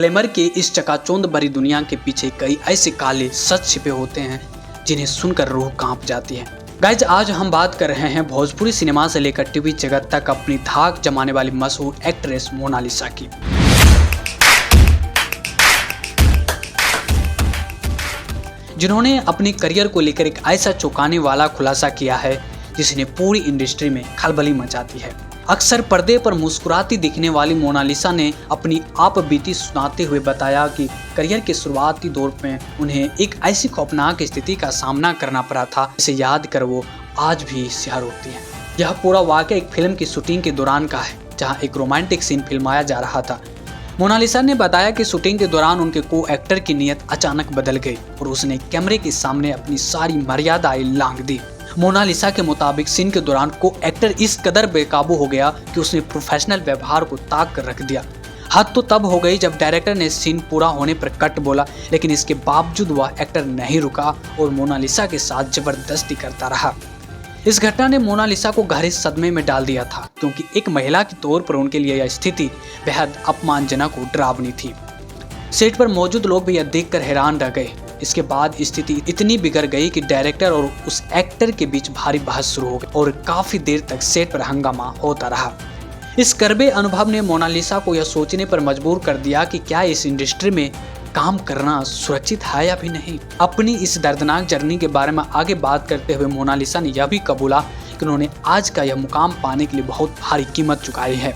Glamour के इस चकाचौंध भरी दुनिया के पीछे कई ऐसे काले सच छिपे होते हैं जिन्हें सुनकर रूह कांप जाती है। गाइज, आज हम बात कर रहे हैं भोजपुरी सिनेमा से लेकर टीवी जगत तक अपनी धाक जमाने वाली मशहूर एक्ट्रेस मोनालिसा की। जिन्होंने अपने करियर को लेकर एक ऐसा चौंकाने वाला खुलासा किया है जिसने पूरी इंडस्ट्री में खलबली मचा दी है। अक्सर पर्दे पर मुस्कुराती दिखने वाली मोनालिसा ने अपनी आप बीती सुनाते हुए बताया कि करियर के शुरुआती दौर में उन्हें एक ऐसी खौफनाक स्थिति का सामना करना पड़ा था जिसे याद कर वो आज भी सिहर उठती हैं। यह पूरा वाकया एक फिल्म की शूटिंग के दौरान का है, जहां एक रोमांटिक सीन फिल्माया जा रहा था। मोनालिसा ने बताया कि शूटिंग के दौरान उनके को एक्टर की नीयत अचानक बदल गई और उसने कैमरे के सामने अपनी सारी मर्यादाएं लांघ दी। मोनालिसा के मुताबिक सीन के दौरान को एक्टर इस कदर बेकाबू हो गया कि उसने प्रोफेशनल व्यवहार को ताक कर रख दिया। हद तो तब हो गई जब डायरेक्टर ने सीन पूरा होने पर कट बोला, लेकिन इसके बावजूद वह एक्टर नहीं रुका और मोनालिसा के साथ जबरदस्ती करता रहा। इस घटना ने मोनालिसा को गहरे सदमे में डाल दिया था, क्योंकि एक महिला के तौर पर उनके लिए यह स्थिति बेहद अपमानजनक और डरावनी थी। सेट पर मौजूद लोग भी यह देखकर हैरान रह गए। इसके बाद स्थिति इतनी बिगड़ गई कि डायरेक्टर और उस एक्टर के बीच भारी बहस शुरू हो गई और काफी देर तक सेट पर हंगामा होता रहा। इस कड़वे अनुभव ने मोनालिसा को यह सोचने पर मजबूर कर दिया कि क्या इस इंडस्ट्री में काम करना सुरक्षित है या भी नहीं। अपनी इस दर्दनाक जर्नी के बारे में आगे बात करते हुए मोनालिसा ने यह भी कबूला कि उन्होंने आज का यह मुकाम पाने के लिए बहुत भारी कीमत चुकाई है।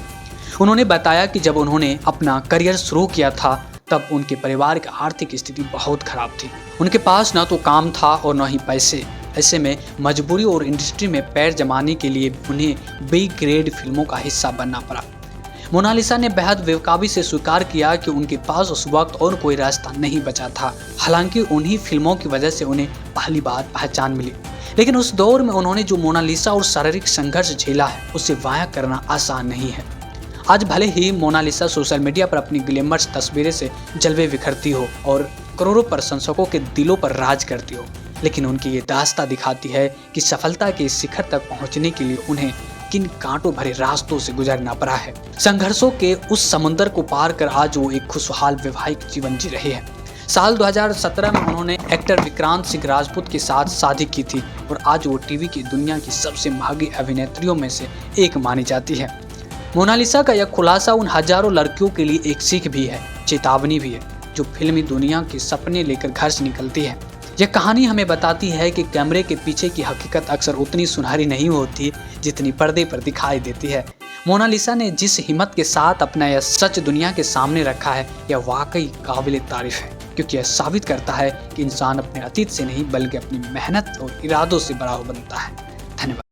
उन्होंने बताया कि जब उन्होंने अपना करियर शुरू किया था तब उनके परिवार की आर्थिक स्थिति बहुत खराब थी। उनके पास न तो काम था और न ही पैसे। ऐसे में मजबूरी और इंडस्ट्री में पैर जमाने के लिए उन्हें बी ग्रेड फिल्मों का हिस्सा बनना पड़ा। मोनालिसा ने बेहद बेवकाबी से स्वीकार किया कि उनके पास उस वक्त और कोई रास्ता नहीं बचा था। हालांकि उन्हीं फिल्मों की वजह से उन्हें पहली बार पहचान मिली, लेकिन उस दौर में उन्होंने जो मोनालिसा और शारीरिक संघर्ष झेला है उसे वाया करना आसान नहीं है। आज भले ही मोनालिसा सोशल मीडिया पर अपनी ग्लैमरस तस्वीरें से जलवे बिखरती हो और करोड़ों प्रशंसकों के दिलों पर राज करती हो, लेकिन उनकी ये दास्तां दिखाती है कि सफलता के इस शिखर तक पहुंचने के लिए उन्हें किन कांटों भरे रास्तों से गुजरना पड़ा है। संघर्षों के उस समुद्र को पार कर आज वो एक खुशहाल वैवाहिक जीवन जी रहे हैं। साल 2017 में उन्होंने एक्टर विक्रांत सिंह राजपूत के साथ शादी की थी और आज वो टीवी की दुनिया की सबसे महंगी अभिनेत्रियों में से एक मानी जाती है। मोनालिसा का यह खुलासा उन हजारों लड़कियों के लिए एक सीख भी है, चेतावनी भी है, जो फिल्मी दुनिया के सपने लेकर घर से निकलती है। यह कहानी हमें बताती है कि कैमरे के पीछे की हकीकत अक्सर उतनी सुनहरी नहीं होती जितनी पर्दे पर दिखाई देती है। मोनालिसा ने जिस हिम्मत के साथ अपना यह सच दुनिया के सामने रखा है, यह वाकई काबिल तारीफ है, क्योंकि यह साबित करता है कि इंसान अपने अतीत से नहीं बल्कि अपनी मेहनत और इरादों से बड़ा बनता है। धन्यवाद।